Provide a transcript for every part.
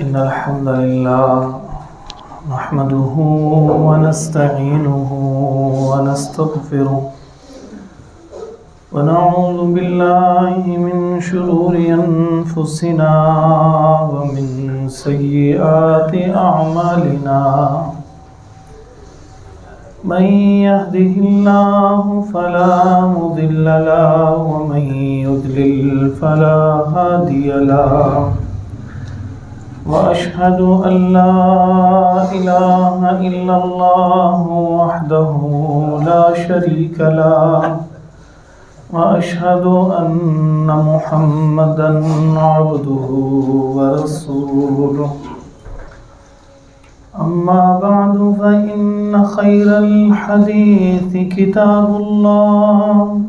إن الحمد لله نحمده ونستعينه ونستغفره ونعوذ بالله من شرور أنفسنا ومن سيئات أعمالنا من يهده الله فلا مضل له ومن يضلل فلا هادي له وأشهد أن لا إله إلا الله وحده لا شريك له وأشهد أن محمدا عبده ورسوله أما بعد فإن خير الحديث كتاب الله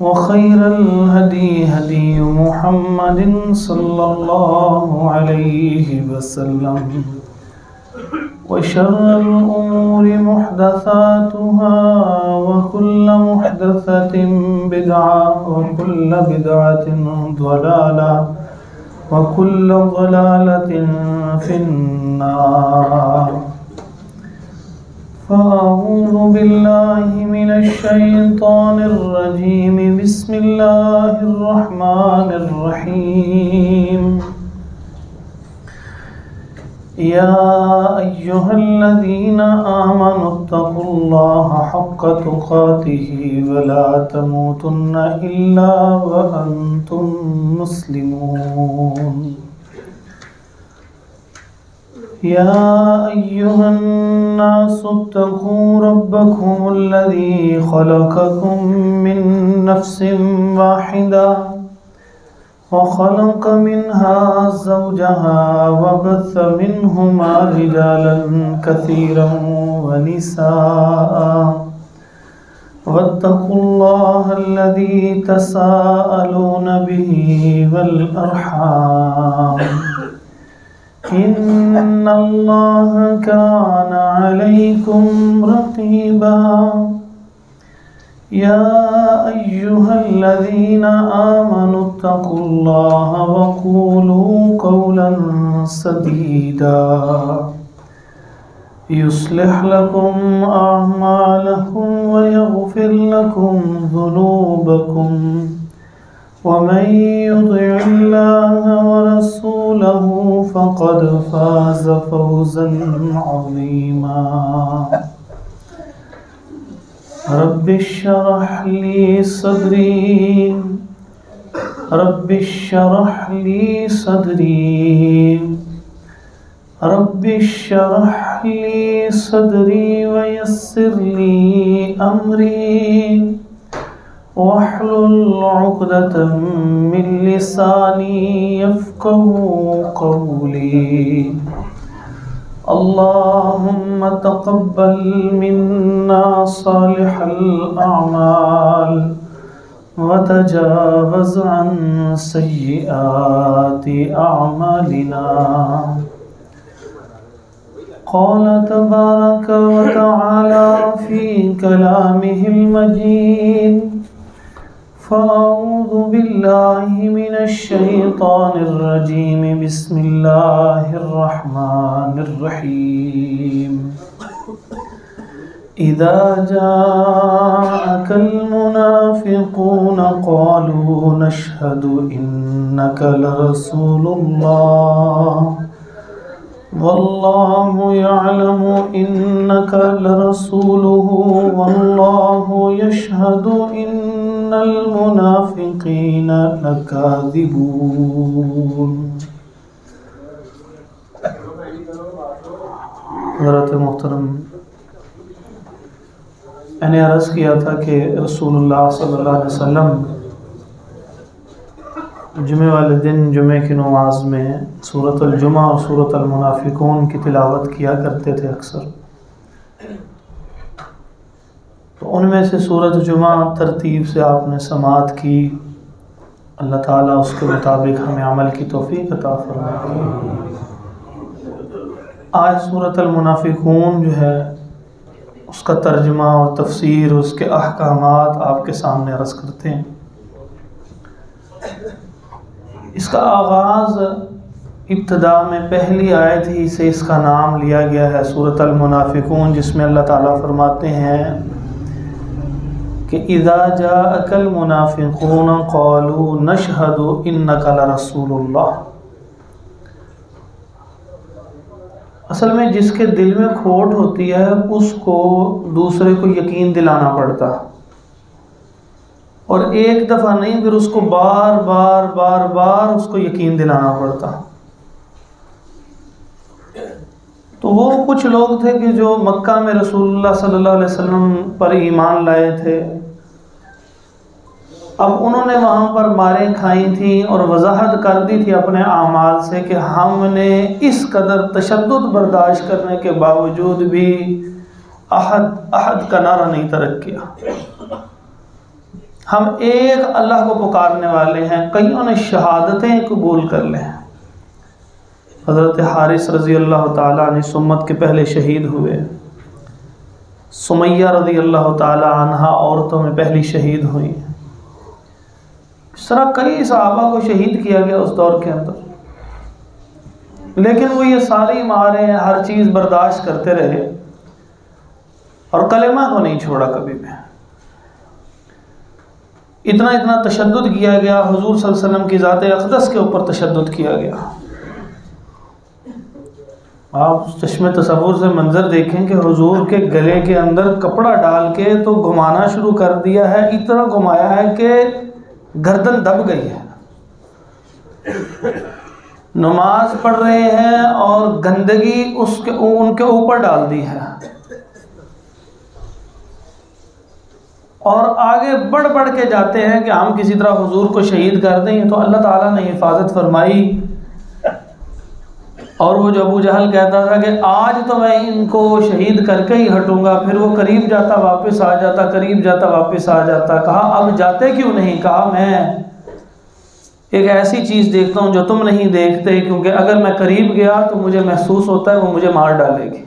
وخير الهدي هدي محمد صلى الله عليه وسلم وشر الأمور محدثاتها وكل محدثة بدعة وكل بدعة ضلالة وكل ضلالة في النار فأعوذ بالله من الشيطان الرجيم بسم الله الرحمن الرحيم يا أيها الذين آمنوا اتقوا الله حق تقاته ولا تموتن إلا وأنتم مسلمون يا أيها الناس اتقوا ربكم الذي خلقكم من نفس واحدة وخلق منها زوجها وبث منهما رجالا كثيرا ونساء واتقوا الله الذي تساءلون به والأرحام إن الله كان عليكم رقيبا يا أيها الذين آمنوا اتقوا الله وقولوا قولا سديدا يصلح لكم أعمالكم ويغفر لكم ذنوبكم ومن يطع الله ورسوله فقد فاز فوزا عظيما رب اشرح لي صدري رب اشرح لي صدري رب اشرح لي صدري ويسر لي أمري واحلل عقدة من لساني يفقهوا قولي اللهم تقبل منا صالح الأعمال وتجاوز عن سيئات أعمالنا قال تبارك وتعالى في كلامه المجيد فأعوذ بالله من الشيطان الرجيم بسم الله الرحمن الرحيم إذا جاءك المنافقون قالوا نشهد إنك لرسول الله والله يعلم إنك لرسوله والله يشهد إن المنافقين لكاذبون. حضرت محترم، میں نے عرض کیا تھا کہ رسول اللہ صلی اللہ علیہ وسلم جمعہ والے دن جمعہ کی نماز میں سورۃ الجمعہ اور سورۃ المنافقون کی تلاوت کیا کرتے تھے اکثر. تو ان میں سے سورۃ جمعہ ترتیب سے آپ نے سماعت کی. اللہ تعالیٰ اس کے مطابق ہمیں عمل کی توفیق عطا فرمائے. آج سورۃ المنافقون جو ہے اس کا ترجمہ اور تفسیر اس کے احکامات آپ کے سامنے عرض کرتے ہیں. اس کا آغاز ابتدا میں پہلی آیت ہی سے اس کا نام لیا گیا ہے سورۃ المنافقون، جس میں اللہ تعالیٰ فرماتے ہیں کہ اذا جاءک المنافقون قالوا نشہد انک لرسول اللہ۔ اصل میں جس کے دل میں کھوٹ ہوتی ہے اس کو دوسرے کو یقین دلانا پڑتا، اور ایک دفعہ نہیں، پھر اس کو بار بار بار بار اس کو یقین دلانا پڑتا۔ تو وہ کچھ لوگ تھے کہ جو مکہ میں رسول اللہ صلی اللہ علیہ وسلم پر ایمان لائے تھے، اب انہوں نے وہاں پر ماریں کھائی تھیں اور وضاحت کر دی تھی اپنے اعمال سے کہ ہم نے اس قدر تشدد برداشت کرنے کے باوجود بھی احد کا نعرہ نہیں ترک کیا، ہم ایک اللہ کو پکارنے والے ہیں، کئیوں نے شہادتیں قبول کر لیں۔ حضرت حارث رضی اللہ تعالیٰ عنہ اس امت کے پہلے شہید ہوئے، سمیہ رضی اللہ تعالیٰ عنہ عورتوں میں پہلی شہید ہوئی، اس طرح کئی صحابہ کو شہید کیا گیا اس دور کے اندر، لیکن وہ یہ ساری ماریں ہر چیز برداشت کرتے رہے اور کلمہ کو نہیں چھوڑا کبھی بھی۔ اتنا تشدد کیا گیا، حضور صلی اللہ علیہ وسلم کی ذات اقدس کے اوپر تشدد کیا گیا۔ آپ چشم تصور سے منظر دیکھیں کہ حضور کے گلے کے اندر کپڑا ڈال کے تو گھمانا شروع کر دیا ہے، اتنا گھمایا ہے کہ گردن دب گئی ہے، نماز پڑھ رہے ہیں اور گندگی ان کے اوپر ڈال دی ہے، اور آگے بڑھ کے جاتے ہیں کہ ہم کسی طرح حضور کو شہید کر دیں۔ تو اللہ تعالیٰ نے حفاظت فرمائی، اور وہ جو ابو جہل کہتا تھا کہ آج تو میں ان کو شہید کر کے ہی ہٹوں گا، پھر وہ قریب جاتا واپس آ جاتا، قریب جاتا واپس آ جاتا۔ کہا اب جاتے کیوں نہیں؟ کہا میں ایک ایسی چیز دیکھتا ہوں جو تم نہیں دیکھتے، کیونکہ اگر میں قریب گیا تو مجھے محسوس ہوتا ہے وہ مجھے مار ڈالے گی،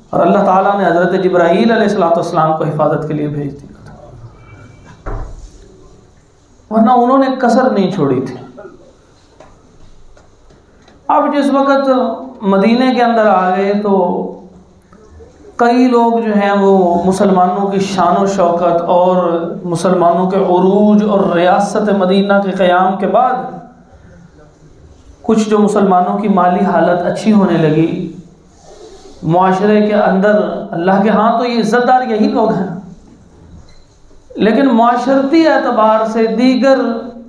اور اللہ تعالیٰ نے حضرت جبرائیل علیہ السلام کو حفاظت کے لیے بھیج دیا تھا، ورنہ انہوں نے کسر نہیں چھوڑی تھی۔ اب جس وقت مدینے کے اندر آ گئے تو کئی لوگ جو ہیں وہ مسلمانوں کی شان و شوکت اور مسلمانوں کے عروج اور ریاست مدینہ کے قیام کے بعد کچھ جو مسلمانوں کی مالی حالت اچھی ہونے لگی معاشرے کے اندر، اللہ کے ہاں تو یہ عزت دار یہی لوگ ہیں، لیکن معاشرتی اعتبار سے دیگر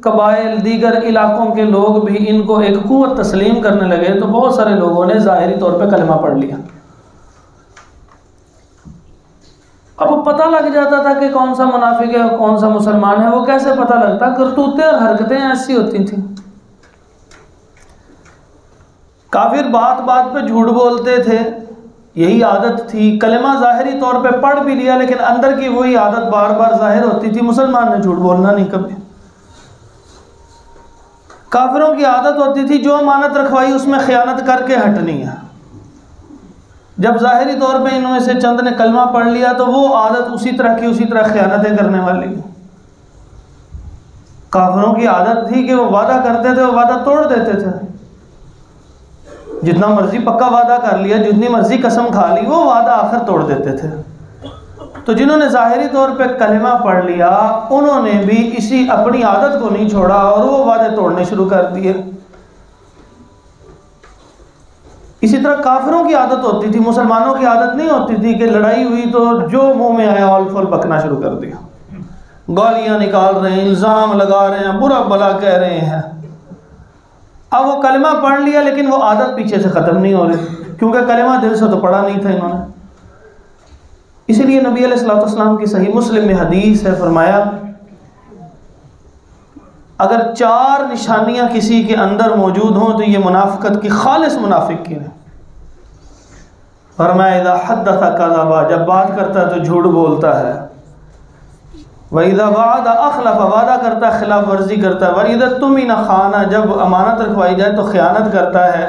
قبائل، دیگر علاقوں کے لوگ بھی ان کو ایک قوت تسلیم کرنے لگے، تو بہت سارے لوگوں نے ظاہری طور پہ کلمہ پڑھ لیا۔ اب وہ پتہ لگ جاتا تھا کہ کون سا منافق ہے اور کون سا مسلمان ہے۔ وہ کیسے پتہ لگتا؟ کرتوتیں اور حرکتیں ایسی ہوتی تھیں۔ کافر بات بات پہ جھوٹ بولتے تھے، یہی عادت تھی۔ کلمہ ظاہری طور پہ پڑھ بھی لیا لیکن اندر کی وہی عادت بار بار ظاہر ہوتی تھی، مسلمان نے جھوٹ بولنا نہیں کبھی۔ کافروں کی عادت ہوتی تھی جو امانت رکھوائی اس میں خیانت کر کے ہٹنی ہے۔ جب ظاہری طور پہ انہوں میں سے چند نے کلمہ پڑھ لیا تو وہ عادت اسی طرح کی اسی طرح خیانتیں کرنے والی۔ کافروں کی عادت تھی کہ وہ وعدہ کرتے تھے، وہ وعدہ توڑ دیتے تھے، جتنا مرضی پکا وعدہ کر لیا، جتنی مرضی قسم کھا لی، وہ وعدہ آخر توڑ دیتے تھے۔ تو جنہوں نے ظاہری طور پہ کلمہ پڑھ لیا انہوں نے بھی اسی اپنی عادت کو نہیں چھوڑا اور وہ وعدے توڑنے شروع کر دیے۔ اسی طرح کافروں کی عادت ہوتی تھی، مسلمانوں کی عادت نہیں ہوتی تھی کہ لڑائی ہوئی تو جو منہ میں آیا اول فول بکنا شروع کر دیا، گالیاں نکال رہے ہیں، الزام لگا رہے ہیں، برا بھلا کہہ رہے ہیں۔ اب وہ کلمہ پڑھ لیا لیکن وہ عادت پیچھے سے ختم نہیں ہو رہی، کیونکہ کلمہ دل سے تو پڑھا نہیں تھا انہوں نے۔ اسی لیے نبی علیہ الصلوۃ والسلام کی صحیح مسلم میں حدیث ہے، فرمایا اگر 4 نشانیاں کسی کے اندر موجود ہوں تو یہ منافقت کی خالص منافق کی ہے۔ فرمایا اذا حدث کذب، جب بات کرتا ہے تو جھوٹ بولتا ہے، وَإِذَا وَعَدَ أَخْلَفَ، وعدہ کرتا ہے خلاف ورزی کرتا ہے، وَإِذَا اؤْتُمِنَ خَانَ، جب امانت رکھوائی جائے تو خیانت کرتا ہے،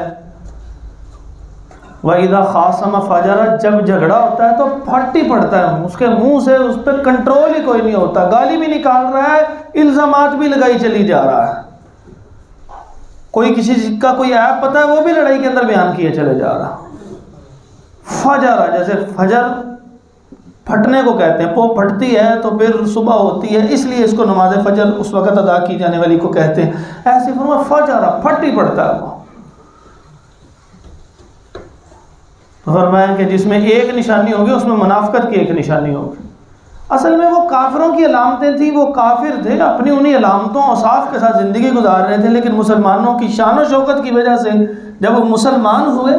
وَإِذَا خَاصَمَ فَجَرَ، جب جھگڑا ہوتا ہے تو پھٹ ہی پڑتا ہے، اس کے منہ سے اس پہ کنٹرول ہی کوئی نہیں ہوتا، گالی بھی نکال رہا ہے، الزامات بھی لگائی چلی جا رہا ہے، کوئی کسی کا کوئی عیب پتہ ہے وہ بھی لڑائی کے اندر بیان کیے چلے جا رہا. فجر جیسے فجر پھٹنے کو کہتے ہیں، پو پھٹتی ہے تو پھر صبح ہوتی ہے، اس لیے اس کو نماز فجر اس وقت ادا کی جانے والی کو کہتے ہیں. ایسے فرمایا فجر پھٹ ہی پڑتا ہے وہ. تو فرمایا کہ جس میں ایک نشانی ہوگی اس میں منافقت کی ایک نشانی ہوگی. اصل میں وہ کافروں کی علامتیں تھیں، وہ کافر تھے، اپنی انہی علامتوں اوصاف کے ساتھ زندگی گزار رہے تھے، لیکن مسلمانوں کی شان و شوکت کی وجہ سے جب وہ مسلمان ہوئے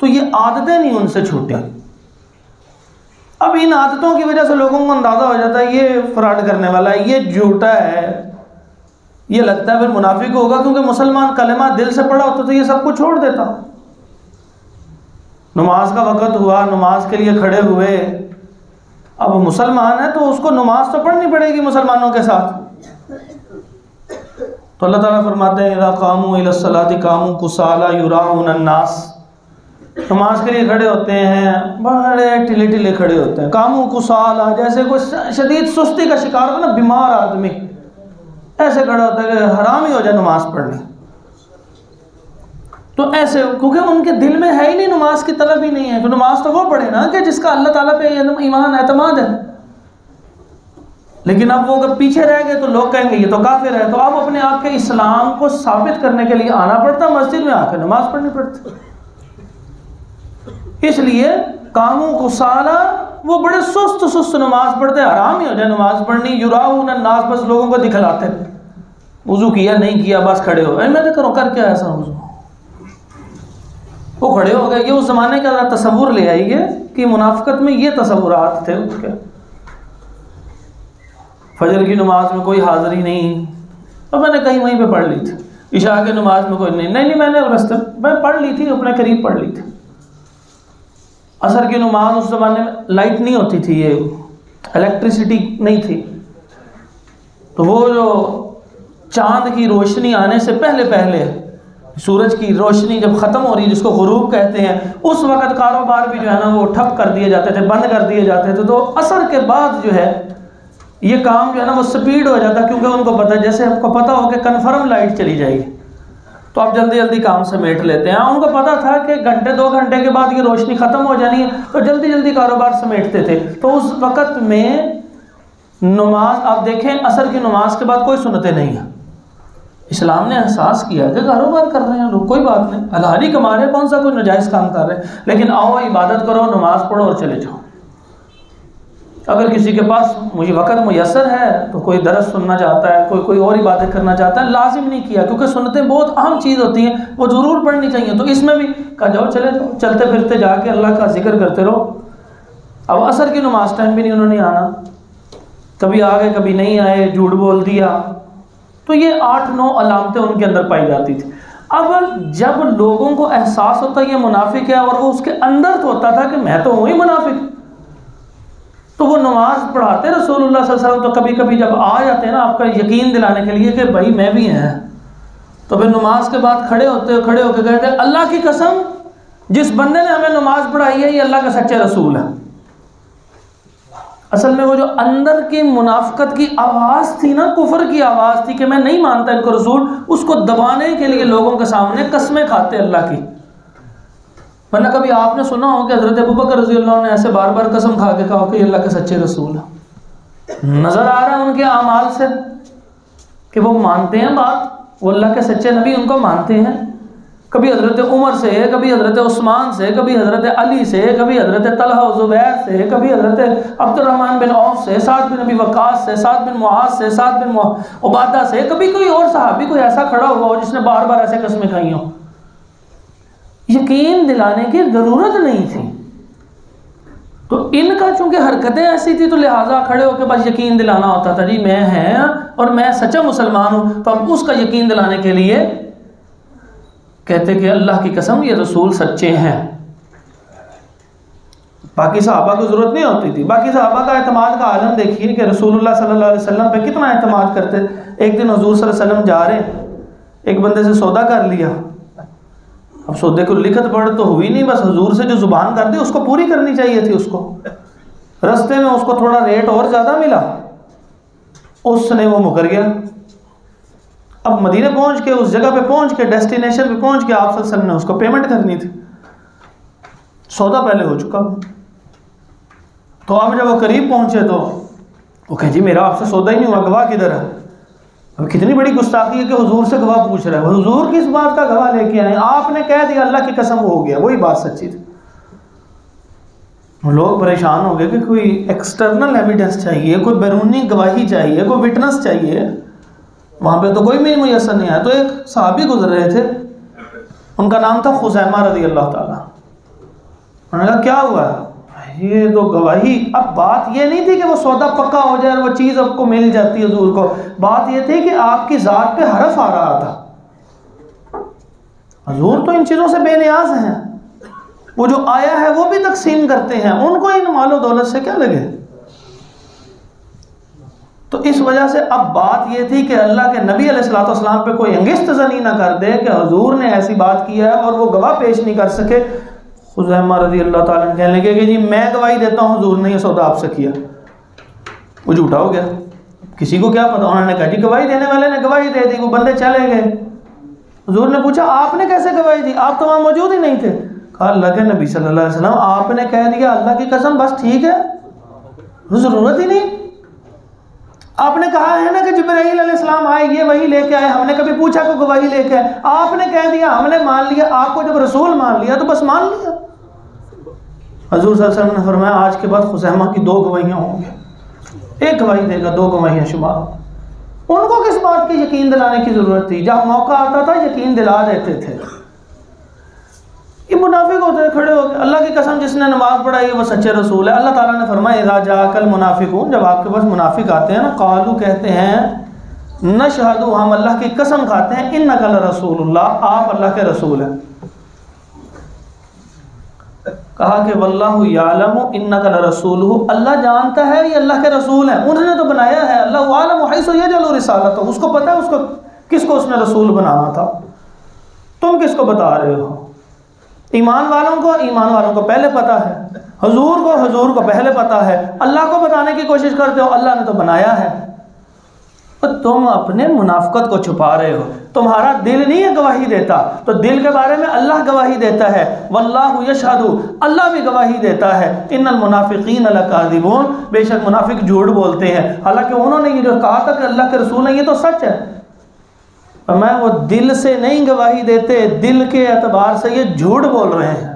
تو یہ عادتیں نہیں ان سے چھوٹیں. اب ان عادتوں کی وجہ سے لوگوں کو اندازہ ہو جاتا ہے یہ فراڈ کرنے والا ہے، یہ جھوٹا ہے، یہ لگتا ہے پھر منافق ہوگا، کیونکہ مسلمان کلمہ دل سے پڑھا ہوتا تو یہ سب کچھ چھوڑ دیتا. نماز کا وقت ہوا، نماز کے لیے کھڑے ہوئے، اب مسلمان ہے تو اس کو نماز تو پڑھنی پڑے گی مسلمانوں کے ساتھ. تو اللہ تعالیٰ فرماتے ہیں اذا قاموا الی الصلاۃ قاموا کسالی یراؤن الناس. نماز کے لیے کھڑے ہوتے ہیں بڑے ٹھلے ٹھلے کھڑے ہوتے ہیں. قاموا کسالی جیسے کوئی شدید سستی کا شکار ہو نا، بیمار آدمی ایسے کھڑا ہوتا ہے کہ حرام ہی ہو جائے نماز پڑھنی. تو ایسے کیونکہ ان کے دل میں ہے ہی نہیں، نماز کی طلب ہی نہیں ہے. تو نماز تو وہ پڑھے نا کہ جس کا اللہ تعالیٰ پہ ایمان اعتماد ہے. لیکن اب وہ اگر پیچھے رہ گئے تو لوگ کہیں گے یہ تو کافر ہے. تو اب اپنے آپ کے اسلام کو ثابت کرنے کے لیے آنا پڑتا، مسجد میں آ کے نماز پڑھنی پڑتی. اس لیے قاموا کسالی وہ بڑے سست نماز پڑھتے، حرام ہی ہو جائے نماز پڑھنی. یراؤن الناس بس لوگوں کو دکھلاتے، وضو کیا نہیں کیا بس کھڑے ہو. میں تو کروں کر کے ایسا وضو، وہ کھڑے ہو گئے. یہ اس زمانے کا تصور لے آئیے کہ منافقت میں یہ تصورات تھے اس کے. فجر کی نماز میں کوئی حاضری نہیں، اور میں نے کہیں وہیں پہ پڑھ لی تھی. عشاء کی نماز میں کوئی نہیں میں نے راستے میں پڑھ لی تھی، اپنے قریب پڑھ لی تھی. عصر کی نماز اس زمانے میں لائٹ نہیں ہوتی تھی، یہ الیکٹریسٹی نہیں تھی، تو وہ جو چاند کی روشنی آنے سے پہلے سورج کی روشنی جب ختم ہو رہی جس کو غروب کہتے ہیں، اس وقت کاروبار بھی جو ہے نا وہ ٹھپ کر دیے جاتے تھے، بند کر دیے جاتے تھے. تو عصر کے بعد جو ہے یہ کام جو ہے نا وہ سپیڈ ہو جاتا، کیونکہ ان کو پتہ، جیسے آپ کو پتہ ہو کہ کنفرم لائٹ چلی جائے گی تو آپ جلدی جلدی کام سمیٹ لیتے ہیں. ان کو پتہ تھا کہ گھنٹے 2 گھنٹے کے بعد یہ روشنی ختم ہو جانی ہے، تو جلدی جلدی کاروبار سمیٹتے تھے. تو اس وقت میں نماز آپ دیکھیں عصر کی نماز کے بعد کوئی سنتیں نہیں ہیں. اسلام نے احساس کیا کہ کاروبار کر رہے ہیں لوگ، کوئی بات نہیں، حلال ہی کما رہے ہیں، کون سا کوئی ناجائز کام کر رہے ہیں، لیکن آؤ عبادت کرو، نماز پڑھو اور چلے جاؤ. اگر کسی کے پاس مجھے وقت میسر ہے تو کوئی درس سننا چاہتا ہے، کوئی اور عبادت کرنا چاہتا ہے، لازم نہیں کیا، کیونکہ سنتیں بہت اہم چیز ہوتی ہیں، وہ ضرور پڑھنی چاہیے. تو اس میں بھی کہا جاؤ چلے جاؤ، چلتے پھرتے جا کے اللہ کا ذکر کرتے رہو. اب عصر کی نماز ٹائم بھی نہیں انہوں نے آنا، کبھی آ گئے کبھی نہیں آئے، جھوٹ بول دیا. تو یہ 8-9 علامتیں ان کے اندر پائی جاتی تھی. اب جب لوگوں کو احساس ہوتا یہ منافق ہے، اور وہ اس کے اندر تو ہوتا تھا کہ میں تو ہوں ہی منافق، تو وہ نماز پڑھاتے رسول اللہ صلی اللہ علیہ وسلم. تو کبھی کبھی جب آ جاتے ہیں نا آپ کا یقین دلانے کے لیے کہ بھائی میں بھی ہیں، تو پھر نماز کے بعد کھڑے ہو کے کہتے ہیں اللہ کی قسم جس بندے نے ہمیں نماز پڑھائی ہے یہ اللہ کا سچا رسول ہے. اصل میں وہ جو اندر کی منافقت کی آواز تھی نا، کفر کی آواز تھی کہ میں نہیں مانتا ان کو رسول، اس کو دبانے کے لیے لوگوں کے سامنے قسمیں کھاتے اللہ کی. ورنہ کبھی آپ نے سنا ہو کہ حضرت ابوبکر رضی اللہ عنہ نے ایسے بار بار قسم کھا کے کہا کہ یہ اللہ کے سچے رسول ہیں. نظر آ رہا ہے ان کے اعمال سے کہ وہ مانتے ہیں بات، وہ اللہ کے سچے نبی ان کو مانتے ہیں. کبھی حضرت عمر سے، کبھی حضرت عثمان سے، کبھی حضرت علی سے، کبھی حضرت طلحہ و زبیر سے، کبھی حضرت عبد الرحمن بن عوف سے، سعد بن ابی وقاص سے، سعد بن معاذ سے، سعد بن عبادہ سے، کبھی کوئی اور صحابی کوئی ایسا کھڑا ہوا ہو جس نے بار بار ایسے قسمیں کھائی ہوں. یقین دلانے کی ضرورت نہیں تھی. تو ان کا چونکہ حرکتیں ایسی تھی تو لہٰذا کھڑے ہو کے بس یقین دلانا ہوتا تھا، جی میں ہیں اور میں سچا مسلمان ہوں. تو اب اس کا یقین دلانے کے لیے کہتے کہ اللہ کی قسم یہ رسول سچے ہیں. باقی صحابہ کو ضرورت نہیں ہوتی تھی. باقی صحابہ کا اعتماد کا عالم دیکھیے کہ رسول اللہ صلی اللہ علیہ وسلم پہ کتنا اعتماد کرتے. ایک دن حضور صلی اللہ علیہ وسلم جا رہے ہیں، ایک بندے سے سودا کر لیا. اب سودے کو لکھت پڑھ تو ہوئی نہیں، بس حضور سے جو زبان کر دی اس کو پوری کرنی چاہیے تھی. اس کو رستے میں اس کو تھوڑا ریٹ اور زیادہ ملا، اس نے وہ مکر گیا. اب مدینے پہنچ کے اس جگہ پہ پہنچ کے ڈیسٹینیشن پہ پہنچ کے آپ صلی اللہ علیہ وسلم نے اس کو پیمنٹ کرنی تھی، سودا پہلے ہو چکا. تو اب جب وہ قریب پہنچے تو وہ کہے جی میرا آپ سے سودا ہی نہیں ہوا، گواہ کدھر ہے؟ اب کتنی بڑی گستاخی ہے کہ حضور سے گواہ پوچھ رہا ہے. حضور کس بات کا گواہ لے کے آئے؟ آپ نے کہہ دیا اللہ کی قسم وہ ہو گیا، وہی بات سچی تھی. لوگ پریشان ہو گئے کہ کوئی ایکسٹرنل ایویڈنس چاہیے، کوئی بیرونی گواہی چاہیے، کوئی وٹنس چاہیے. وہاں پہ تو کوئی بھی میسر نہیں آیا. تو ایک صحابی گزر رہے تھے، ان کا نام تھا خزیمہ رضی اللہ تعالیٰ. انہوں نے کہا کیا ہوا ہے؟ یہ تو گواہی. اب بات یہ نہیں تھی کہ وہ سودا پکا ہو جائے اور وہ چیز آپ کو مل جاتی ہے حضور کو، بات یہ تھی کہ آپ کی ذات پہ حرف آ رہا تھا. حضور تو ان چیزوں سے بے نیاز ہیں، وہ جو آیا ہے وہ بھی تقسیم کرتے ہیں، ان کو ان مال و دولت سے کیا لگے. تو اس وجہ سے اب بات یہ تھی کہ اللہ کے نبی علیہ الصلوۃ والسلام پہ کوئی انگشت زنی نہ کر دے کہ حضور نے ایسی بات کی ہے اور وہ گواہ پیش نہیں کر سکے. خزیمہ رضی اللہ تعالیٰ نے کہنے لگے کہ جی میں گواہی دیتا ہوں حضور نے یہ سودا آپ سے کیا. وہ جھوٹا ہو گیا، کسی کو کیا پتا. انہوں نے کہا جی گواہی دینے والے نے گواہی دے دی، وہ بندے چلے گئے. حضور نے پوچھا آپ نے کیسے گواہی دی؟ آپ تو وہاں موجود ہی نہیں تھے. کہا اللہ کے نبی صلی اللہ علیہ وسلم آپ نے کہہ دیا اللہ کی قسم، بس ٹھیک ہے، ضرورت ہی نہیں. آپ نے کہا ہے نا کہ جبرائیل علیہ السلام آئے، یہ وہی لے کے آئے، ہم نے کبھی پوچھا کہ گواہی لے کے آئے؟ آپ نے کہہ دیا، ہم نے مان لیا. آپ کو جب رسول مان لیا تو بس مان لیا. حضور صلی اللہ علیہ وسلم نے فرمایا آج کے بعد خزیمہ کی 2 گواہیاں ہوں گی، ایک گواہی دے گا 2 گواہیاں شمار. ان کو کس بات کی یقین دلانے کی ضرورت تھی؟ جب موقع آتا تھا یقین دلا دیتے تھے. یہ منافق ہوتے ہیں کھڑے ہو کے اللہ کی قسم جس نے نماز پڑھائی وہ سچے رسول ہے. اللہ تعالیٰ نے فرمایا اذا جاءک المنافقون، جب آپ کے پاس منافق آتے ہیں نا، قالوا کہتے ہیں نشہد، ہم اللہ کی قسم کھاتے ہیں، انک لرسول اللہ، آپ اللہ کے رسول ہیں. کہا کہ واللہ یعلم انک لرسولہ، اللہ جانتا ہے یہ اللہ کے رسول ہیں، انہوں نے تو بنایا ہے. اللہ عالم حیث یجعل رسالتہ، اس کو پتہ ہے اس کو کس کو اس نے رسول بنانا تھا. تم کس کو بتا رہے ہو؟ ایمان والوں کو پہلے پتہ ہے، حضور کو پہلے پتہ ہے. اللہ کو بتانے کی کوشش کرتے ہو، اللہ نے تو بنایا ہے. تم اپنے منافقت کو چھپا رہے ہو. تمہارا دل نہیں ہے گواہی دیتا، تو دل کے بارے میں اللہ گواہی دیتا ہے. واللہ یشہد، اللہ بھی گواہی دیتا ہے. ان المنافقین لکاذبون، بے شک منافق جھوٹ بولتے ہیں. حالانکہ انہوں نے یہ جو کہا تھا کہ اللہ کے رسول ہیں، یہ تو سچ ہے. میں وہ دل سے نہیں گواہی دیتے، دل کے اعتبار سے یہ جھوٹ بول رہے ہیں.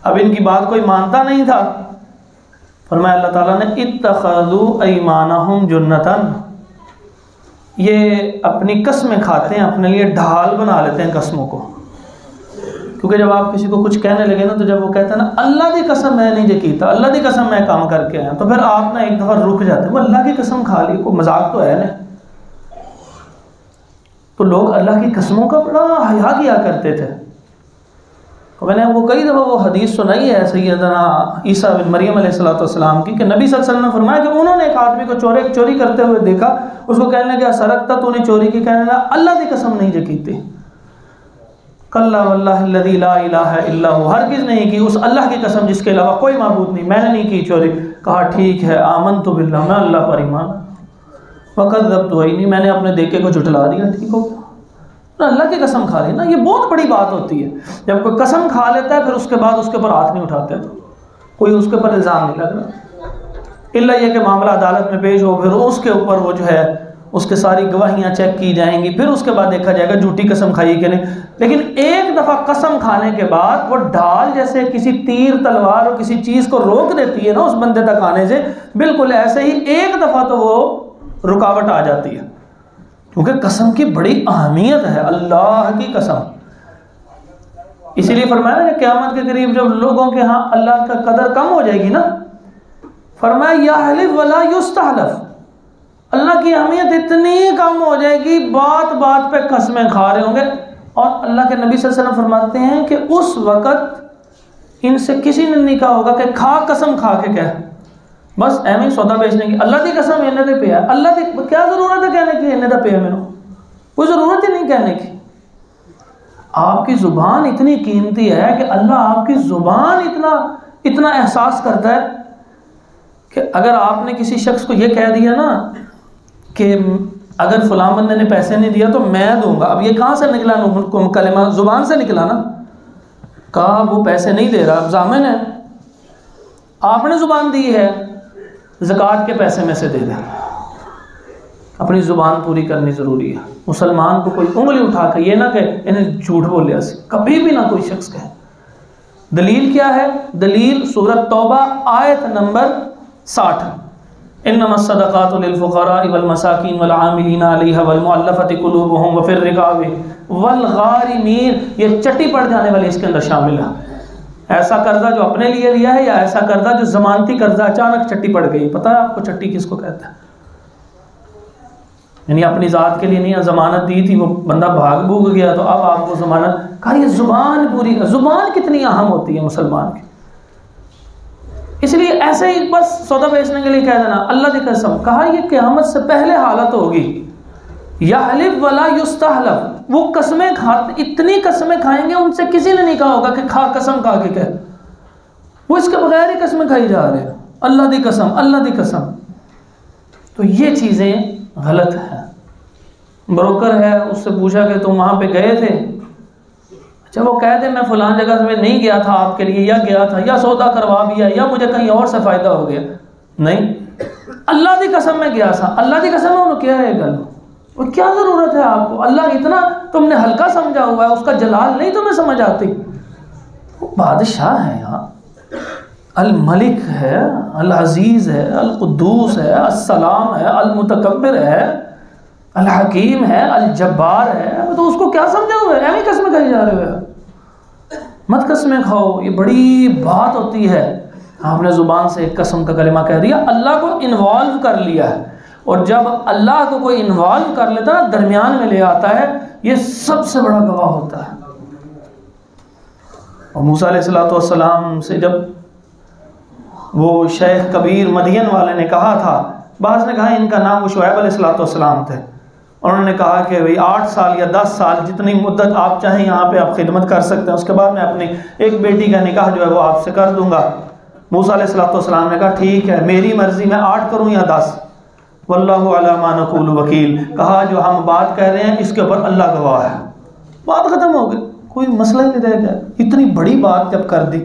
اب ان کی بات کوئی مانتا نہیں تھا. فرمایا اللہ تعالیٰ نے اتخذوا ایمانہم جنتاً، یہ اپنی قسمیں کھاتے ہیں، اپنے لیے ڈھال بنا لیتے ہیں قسموں کو. کیونکہ جب آپ کسی کو کچھ کہنے لگے نا، تو جب وہ کہتا ہے نا اللہ دی قسم میں نہیں جے کیتا، اللہ دی قسم میں کام کر کے آیا، تو پھر آپ نا ایک دفعہ رک جاتے ہیں، وہ اللہ کی قسم کھا لی، کوئی مذاق تو ہے نا. تو لوگ اللہ کی قسموں کا بڑا حیا کیا کرتے تھے. میں نے آپ کو کئی دفعہ وہ حدیث سنائی ہے سیدنا عیسیٰ بن مریم علیہ السلام کی، کہ نبی صلی اللہ علیہ وسلم نے فرمایا کہ انہوں نے ایک آدمی کو چوری کرتے ہوئے دیکھا. اس کو کہنے لگا سرقتا، تو نے چوری کی؟ کہنے لگا اللہ کی قسم نہیں جے کیتی. کلا واللہ الذی لا الہ الا ہو، ہرگز نہیں کی اس اللہ کی قسم جس کے علاوہ کوئی معبود نہیں، میں نے نہیں کی چوری. کہا ٹھیک ہے، آمنت باللہ، میں اللہ پر ایمان. وکذبت، نہیں میں نے اپنے دیکھے کو جھٹلا دیا. ٹھیک ہو، اللہ کی قسم کھا لی نا. یہ بہت بڑی بات ہوتی ہے جب کوئی قسم کھا لیتا ہے پھر اس کے بعد اس کے اوپر ہاتھ نہیں اٹھاتے، تو کوئی اس کے اوپر الزام نہیں لگ رہا، الا یہ کہ معاملہ عدالت میں پیش ہو، پھر اس کے اوپر وہ جو ہے اس کے ساری گواہیاں چیک کی جائیں گی، پھر اس کے بعد دیکھا جائے گا جھوٹی قسم کھائی کہ نہیں. لیکن ایک دفعہ قسم کھانے کے بعد وہ ڈھال جیسے کسی تیر تلوار اور کسی چیز کو روک دیتی ہے نا اس بندے تک آنے سے، بالکل ایسے ہی ایک دفعہ تو وہ رکاوٹ آ جاتی ہے. کیونکہ قسم کی بڑی اہمیت ہے، اللہ کی قسم. اسی لیے فرمایا نا کہ قیامت کے قریب جب لوگوں کے ہاں اللہ کا قدر کم ہو جائے گی نا، فرمایا یحلف ولا یستحلف، اللہ کی اہمیت اتنی کم ہو جائے گی، بات بات پہ قسمیں کھا رہے ہوں گے. اور اللہ کے نبی صلی اللہ علیہ وسلم فرماتے ہیں کہ اس وقت ان سے کسی نے نہیں کہا ہوگا کہ کھا قسم کھا کے کہہ، بس ایویں ہی سودا بیچنے کی، اللہ کی قسم انہیں دے پیا، اللہ کی کیا ضرورت ہے کہنے کی انہیں دے پیا، میرے کوئی ضرورت ہی نہیں کہنے کی. آپ کی زبان اتنی قیمتی ہے کہ اللہ آپ کی زبان اتنا احساس کرتا ہے کہ اگر آپ نے کسی شخص کو یہ کہہ دیا نا کہ اگر فلاں بندے نے پیسے نہیں دیا تو میں دوں گا. اب یہ کہاں سے نکلا کلمہ؟ زبان سے نکلا نا. کہا وہ پیسے نہیں دے رہا، اب ضامن ہے، آپ نے زبان دی ہے، زکوٰۃ کے پیسے میں سے دے دیں. اپنی زبان پوری کرنی ضروری ہے. مسلمان کو کوئی انگلی اٹھا کر یہ نہ کہ انہیں جھوٹ بولے، کبھی بھی نہ کوئی شخص کہے. دلیل کیا ہے؟ دلیل سورۃ توبہ آیت نمبر 60. انما الصدقات للفقراء والمساکین والعاملین علیہا والمؤلفۃ قلوبہم وفی الرقاب والغارمین. یہ چٹی پڑ جانے والے اس کے اندر شامل ہے. ایسا قرضہ جو اپنے لیے لیا ہے، یا ایسا قرضہ جو ضمانتی قرضہ اچانک چٹی پڑ گئی. پتہ ہے آپ کو چٹی کس کو کہتا ہے؟ یعنی اپنی ذات کے لیے نہیں، ضمانت دی تھی، وہ بندہ بھاگ بھوگ گیا تو اب آپ کو ضمانت. کہا یہ زبان پوری. زبان کتنی اہم ہوتی ہے مسلمان کی. اس لیے ایسے ہی بس سودا بیچنے کے لیے کہہ دینا اللہ کی قسم. کہا یہ قیامت سے پہلے حالت ہوگی. یحلف ولا یستحلف. وہ قسمیں کھاتے، اتنی قسمیں کھائیں گے ان سے کسی نے نہیں کہا ہوگا کہ کھا قسم کھا کے کہہ. وہ اس کے بغیر ہی قسمیں کھائی جا رہے ہیں، اللہ دی قسم، اللہ دی قسم. تو یہ چیزیں غلط ہیں. بروکر ہے، اس سے پوچھا کہ تم وہاں پہ گئے تھے؟ اچھا وہ کہہ دے میں فلاں جگہ میں نہیں گیا تھا آپ کے لیے، یا گیا تھا، یا سودا کروا دیا، یا مجھے کہیں اور سے فائدہ ہو گیا. نہیں، اللہ دی قسم میں گیا تھا، اللہ دی قسم انہوں کیا ہے گل. وہ کیا ضرورت ہے آپ کو؟ اللہ اتنا تم نے ہلکا سمجھا ہوا ہے، اس کا جلال نہیں تمہیں سمجھ آتی. وہ بادشاہ ہے یہاں، الملک ہے، العزیز ہے، القدوس ہے، السلام ہے، المتکبر ہے، الحکیم ہے، الجبار ہے. تو اس کو کیا سمجھا ہوا ہے؟ ایویں قسمیں کھائی جا رہے ہو. مت قسمیں کھاؤ، یہ بڑی بات ہوتی ہے. آپ نے زبان سے ایک قسم کا کلمہ کہہ دیا، اللہ کو انوالو کر لیا ہے. اور جب اللہ کو کوئی انوالو کر لیتا ہے، درمیان میں لے آتا ہے، یہ سب سے بڑا گواہ ہوتا ہے. اور موسیٰ علیہ السلام سے جب وہ شیخ کبیر مدین والے نے کہا تھا، بعض نے کہا ان کا نام وہ شعیب علیہ السلام تھے، انہوں نے کہا کہ 8 سال یا 10 سال جتنی مدت آپ چاہیں یہاں پہ آپ خدمت کر سکتے ہیں، اس کے بعد میں اپنی ایک بیٹی کا نکاح جو ہے وہ آپ سے کر دوں گا. موسیٰ علیہ السلام نے کہا ٹھیک ہے، میری مرضی، میں 8 کروں یا 10. واللہ علی ما نقول وکیل. کہا جو ہم بات کہہ رہے ہیں اس کے اوپر اللہ گواہ ہے. بات ختم ہو گئی، کوئی مسئلہ ہی نہیں رہ گیا. اتنی بڑی بات جب کر دی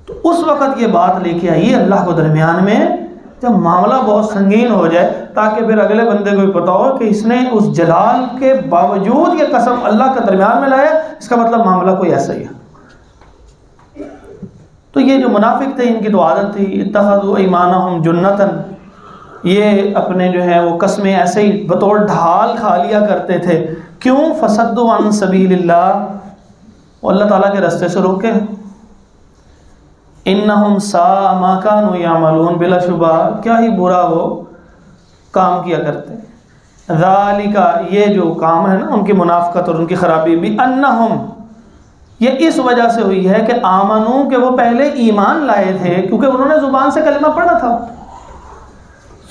تو اس وقت یہ بات لے کے آئیے اللہ کو درمیان میں، جب معاملہ بہت سنگین ہو جائے، تاکہ پھر اگلے بندے کو پتا ہو کہ اس نے اس جلال کے باوجود یہ قسم اللہ کے درمیان میں لایا، اس کا مطلب معاملہ کوئی ایسا ہی ہے. تو یہ جو منافق تھے ان کی تو عادت تھی، اتخذوا ایمانہم جنتاً، یہ اپنے جو ہے وہ قسمیں ایسے ہی بطور ڈھال کھا لیا کرتے تھے. کیوں؟ فصدوا عن سبیل اللہ، وہ اللہ تعالیٰ کے راستے سے روکے. انہم ساء ما کانوا یعملون، بلا شبہ کیا ہی برا وہ کام کیا کرتے. ذالک، یہ جو کام ہے نا ان کی منافقت اور ان کی خرابی بھی، انہم، یہ اس وجہ سے ہوئی ہے کہ آمنو، کہ وہ پہلے ایمان لائے تھے کیونکہ انہوں نے زبان سے کلمہ پڑھا تھا،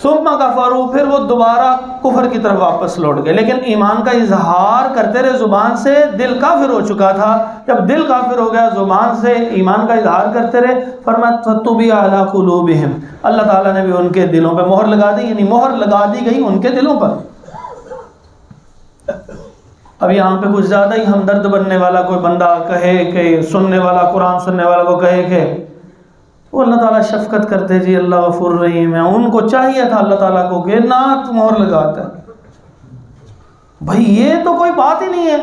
ثم کفروا، پھر وہ دوبارہ کفر کی طرف واپس لوٹ گئے. لیکن ایمان کا اظہار کرتے رہے زبان سے، دل کافر ہو چکا تھا. جب دل کافر ہو گیا، زبان سے ایمان کا اظہار کرتے رہے. فرمایا فطبع علی قلوبہم، اللہ تعالیٰ نے بھی ان کے دلوں پہ مہر لگا دی، یعنی مہر لگا دی گئی ان کے دلوں پر. اب یہاں پہ کچھ زیادہ ہی ہمدرد بننے والا کوئی بندہ کہے کہ سننے والا، قرآن سننے والا وہ کہے کہ وہ اللہ تعالیٰ شفقت کرتے جی اللہ غفور رحیم ہے، ان کو چاہیے تھا اللہ تعالیٰ کو کہ نہ مہر لگاتا. بھائی یہ تو کوئی بات ہی نہیں ہے.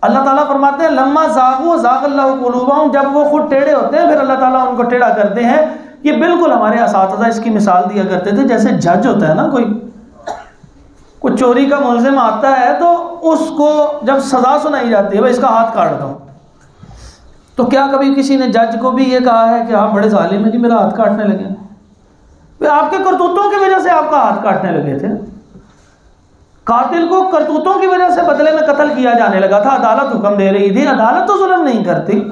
اللہ تعالیٰ فرماتے ہیں لما زاغوا زاغ اللہ قلوبہم، جب وہ خود ٹیڑھے ہوتے ہیں پھر اللہ تعالیٰ ان کو ٹیڑھا کرتے ہیں. یہ بالکل ہمارے اساتذہ اس کی مثال دیا کرتے تھے، جیسے جج ہوتا ہے نا، کوئی چوری کا ملزم آتا ہے تو اس کو جب سزا سنائی جاتی ہے بھائی اس کا ہاتھ کاٹ دو، تو کیا کبھی کسی نے جج کو بھی یہ کہا ہے کہ آپ بڑے ظالم ہیں جی میرا ہاتھ کاٹنے لگے؟ آپ کے کرتوتوں کی وجہ سے آپ کا ہاتھ کاٹنے لگے تھے. قاتل کو کرتوتوں کی وجہ سے بدلے میں قتل کیا جانے لگا تھا، عدالت حکم دے رہی تھی. عدالت تو ظلم نہیں کرتی،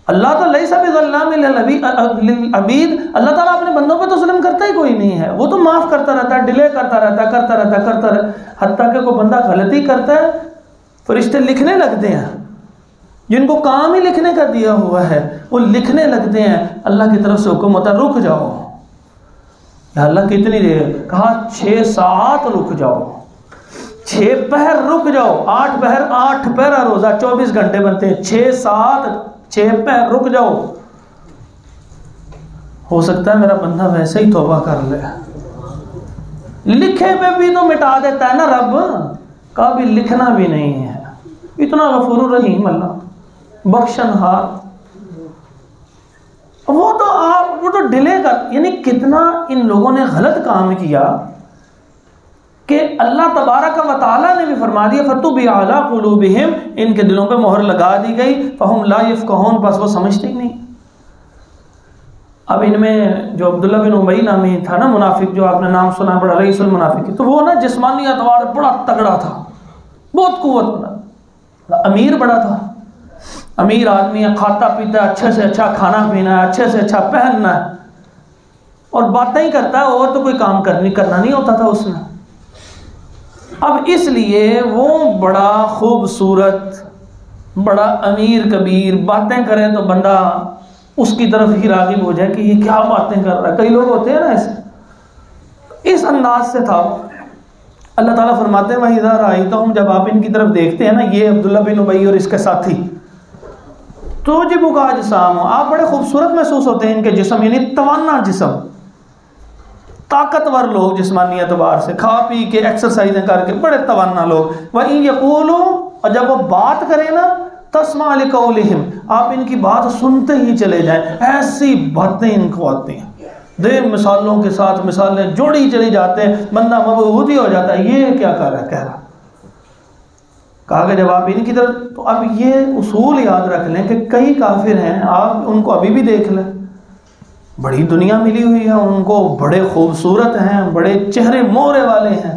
اللہ تو لیس بظلام للعبید، اللہ تعالیٰ اپنے بندوں پہ تو ظلم کرتا ہی کوئی نہیں ہے. وہ تو معاف کرتا رہتا ہے، ڈیلے کرتا رہتا ہے. حتیٰ کہ کوئی بندہ غلطی کرتا ہے فرشتے لکھنے لگتے ہیں، جن کو کام ہی لکھنے کا دیا ہوا ہے وہ لکھنے لگتے ہیں. اللہ کی طرف سے حکم ہوتا ہے رک جاؤ. یا اللہ کتنی دیر؟ کہا 6 ساعت رک جاؤ. 6 پہر رک جاؤ، 8 پہر 8 پہرا روزہ 24 گھنٹے بنتے ہیں، 6 پہر رک جاؤ. ہو سکتا ہے میرا بندہ ویسے ہی توبہ کر لے. لکھے پہ بھی تو مٹا دیتا ہے نا رب، کہا بھی لکھنا بھی نہیں ہے. اتنا غفور الرحیم اللہ، بخشن ہار. وہ تو ڈیلے کر، یعنی کتنا ان لوگوں نے غلط کام کیا کہ اللہ تبارک و تعالیٰ نے بھی فرما دیا فَطُبِعَ عَلَىٰ قُلُوبِهِمْ، ان کے دلوں پہ مہر لگا دی گئی، فَهُمْ لَا يَفْقَهُونَ، بس وہ سمجھتے ہی نہیں. اب ان میں جو عبداللہ بن ابی نامی تھا نا منافق، جو آپ نے نام سنا، بڑا رئیس المنافق، تو وہ نا جسمانی اعتبار بڑا تگڑا تھا، بہت قوت، امیر بڑا تھا. امیر آدمی ہے، کھاتا پیتا ہے، اچھے سے اچھا کھانا پینا ہے، اچھے سے اچھا پہننا ہے، اور باتیں ہی کرتا ہے، اور تو کوئی کام کرنا نہیں ہوتا تھا اس نے. اب اس لیے وہ بڑا خوبصورت، بڑا امیر کبیر، باتیں کرے تو بندہ اس کی طرف ہی راغب ہو جائے کہ یہ کیا باتیں کر رہا ہے. کئی لوگ ہوتے ہیں نا ایسے، اس انداز سے تھا. اللہ تعالیٰ فرماتے ہیں وَإِذَا رَأَيْتَهُمْ، جب آپ ان کی طرف دیکھتے ہیں نا، یہ عبداللہ بن ابی اور اس کے ساتھی، تُعْجِبُكَ أَجْسَامُهُمْ، آپ بڑے خوبصورت محسوس ہوتے ہیں ان کے جسم، یعنی توانا جسم، طاقتور لوگ جسمانی اعتبار سے، کھا پی کے ایکسرسائزیں کر کے بڑے توانا لوگ. وَإِن يَقُولُوا، اور جب وہ بات کریں نا، تَسْمَعْ لِقَوْلِهِمْ، آپ ان کی بات سنتے ہی چلے جائیں. ایسی باتیں ان کو آتی ہیں، دے مثالوں کے ساتھ مثالیں جوڑی چلی جاتے ہیں، بندہ مبہوت ہی ہو جاتا ہے یہ کیا کہہ رہا. کہا کہ جب آپ ان کی طرف، تو اب یہ اصول یاد رکھ لیں کہ کئی کافر ہیں، آپ ان کو ابھی بھی دیکھ لیں، بڑی دنیا ملی ہوئی ہے ان کو، بڑے خوبصورت ہیں، بڑے چہرے مورے والے ہیں،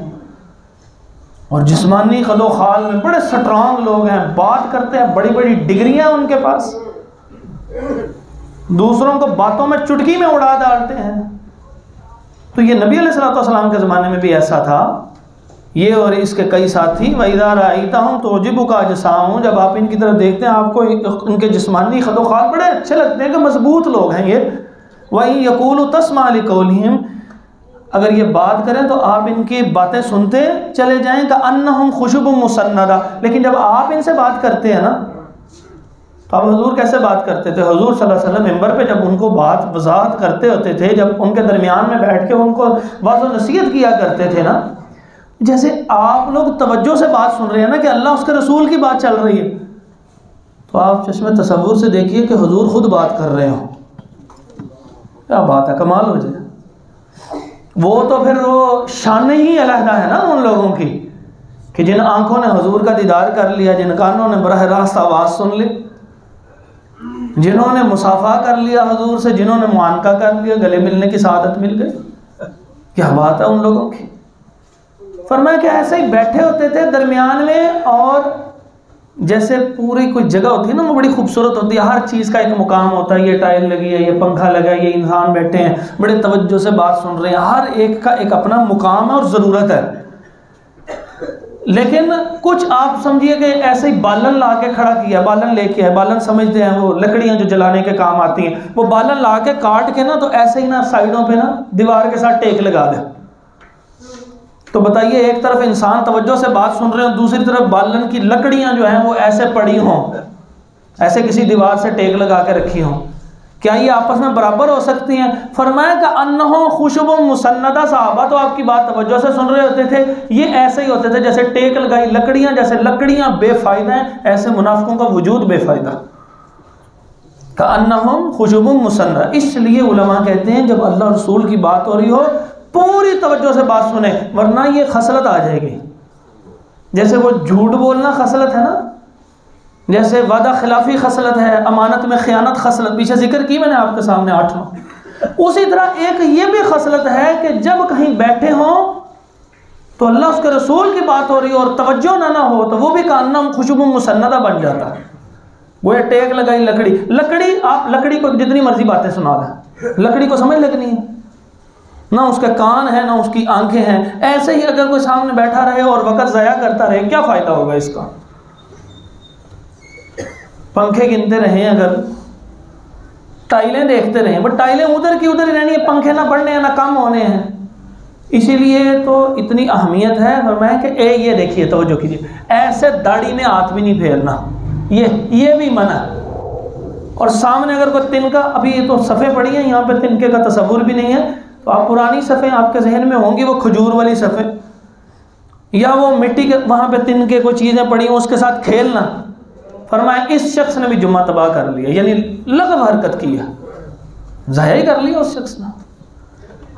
اور جسمانی خد و خال میں بڑے سٹرانگ لوگ ہیں، بات کرتے ہیں، بڑی بڑی ڈگریاں ان کے پاس، دوسروں کو باتوں میں چٹکی میں اڑا ڈالتے ہیں. تو یہ نبی علیہ السلام کے زمانے میں بھی ایسا تھا، یہ اور اس کے کئی ساتھی. وَإِذَا رَأَيْتَهُمْ تُعْجِبُكَ أَجْسَامُهُمْ، جب آپ ان کی طرف دیکھتے ہیں آپ کو ان کے جسمانی خد و خال بڑے اچھے لگتے ہیں کہ مضبوط لوگ ہیں یہ. وَإِن يَقُولُوا تَسْمَعْ لِقَوْلِهِمْ، اگر یہ بات کریں تو آپ ان کی باتیں سنتے چلے جائیں كَأَنَّهُمْ خُشُبٌ مُّسَنَّدَةٌ. لیکن جب آپ ان سے بات کرتے ہیں نا، تو اب حضور کیسے بات کرتے تھے؟ حضور صلی اللہ علیہ وسلم منبر پہ جب ان کو بات وضاحت کرتے ہوتے تھے، جب ان کے درمیان میں بیٹھ کے ان کو واضح و نصیحت کیا کرتے تھے نا، جیسے آپ لوگ توجہ سے بات سن رہے ہیں نا کہ اللہ اس کے رسول کی بات چل رہی ہے، تو آپ چشم تصور سے دیکھیے کہ حضور خود بات کر رہے ہوں. کیا بات ہے، کمال ہو جائے. وہ تو پھر وہ شان ہی علیحدہ ہے نا ان لوگوں کی، کہ جن آنکھوں نے حضور کا دیدار کر لیا، جن کانوں نے براہ راست آواز سن لی، جنہوں نے مصافحہ کر لیا حضور سے، جنہوں نے معانقہ کر لیا، گلے ملنے کی سعادت مل گئی. کیا بات ہے ان لوگوں کی. فرمایا کہ ایسے ہی بیٹھے ہوتے تھے درمیان میں، اور جیسے پوری کوئی جگہ ہوتی ہے نا، وہ بڑی خوبصورت ہوتی ہے، ہر چیز کا ایک مقام ہوتا ہے، یہ ٹائل لگی ہے، یہ پنکھا لگا ہے، یہ انسان بیٹھے ہیں بڑے توجہ سے بات سن رہے ہیں، ہر ایک کا ایک اپنا مقام ہے اور ضرورت ہے. لیکن کچھ آپ سمجھیے کہ ایسے ہی بالن لا کے کھڑا کیا، بالن لے کے ہے، بالن سمجھتے ہیں وہ لکڑیاں جو جلانے کے کام آتی ہیں، وہ بالن لا کے کاٹ کے نا، تو ایسے ہی نا سائیڈوں پہ نا دیوار کے ساتھ ٹیک لگا دیں. تو بتائیے ایک طرف انسان توجہ سے بات سن رہے ہیں، دوسری طرف بالن کی لکڑیاں جو ہیں وہ ایسے پڑی ہوں، ایسے کسی دیوار سے ٹیک لگا کے رکھی ہوں، کیا یہ آپس میں برابر ہو سکتی ہیں؟ فرمایا کہ انہم خشب مسندہ. صحابہ تو آپ کی بات توجہ سے سن رہے ہوتے تھے، یہ ایسے ہی ہوتے تھے جیسے ٹیک لگائی لکڑیاں، جیسے لکڑیاں بے فائدہ ہیں، ایسے منافقوں کا وجود بے فائدہ. کہ انہم خشب مسندہ. اس لیے علماء کہتے ہیں جب اللہ رسول کی بات ہو رہی ہو پوری توجہ سے بات سنیں، ورنہ یہ خصلت آ جائے گی. جیسے وہ جھوٹ بولنا خصلت ہے نا، جیسے وعدہ خلافی خصلت ہے، امانت میں خیانت خصلت، پیچھے ذکر کی میں نے آپ کے سامنے 8. اسی طرح ایک یہ بھی خصلت ہے کہ جب کہیں بیٹھے ہوں تو اللہ اس کے رسول کی بات ہو رہی ہو اور توجہ نہ ہو، تو وہ بھی کانم خشب مسندہ بن جاتا ہے. وہ ٹیک لگائی لکڑی، آپ لکڑی کو جتنی مرضی باتیں سنا دیں، لکڑی کو سمجھ لگنی ہے، نہ اس کے کان ہیں نہ اس کی آنکھیں ہیں. ایسے ہی اگر کوئی سامنے بیٹھا رہے اور وقت ضائع کرتا رہے، کیا فائدہ ہوگا اس کا؟ پنکھے گنتے رہیں، اگر ٹائلیں دیکھتے رہیں، بٹ ٹائلیں ادھر کی ادھر ہی رہنی ہے، پنکھے نہ بڑھنے ہیں نہ کم ہونے ہیں. اسی لیے تو اتنی اہمیت ہے فرمایا کہ یہ دیکھیے توجہ کیجیے، ایسے داڑھی میں ہاتھ بھی نہیں پھیرنا، یہ بھی منع ہے۔ اور سامنے اگر کوئی تنکا، ابھی یہ تو صفیں پڑی ہیں یہاں پہ تنکے کا تصور بھی نہیں ہے، تو آپ پرانی صفیں آپ کے ذہن میں ہوں گی، وہ کھجور والی صفیں یا وہ مٹی کے وہاں پہ تنکے کوئی چیزیں پڑی ہیں اس کے ساتھ کھیلنا، فرمایا اس شخص نے بھی جمعہ تباہ کر لیا، یعنی لغو حرکت کی ہے، ضائع ہی کر لیا اس شخص نے۔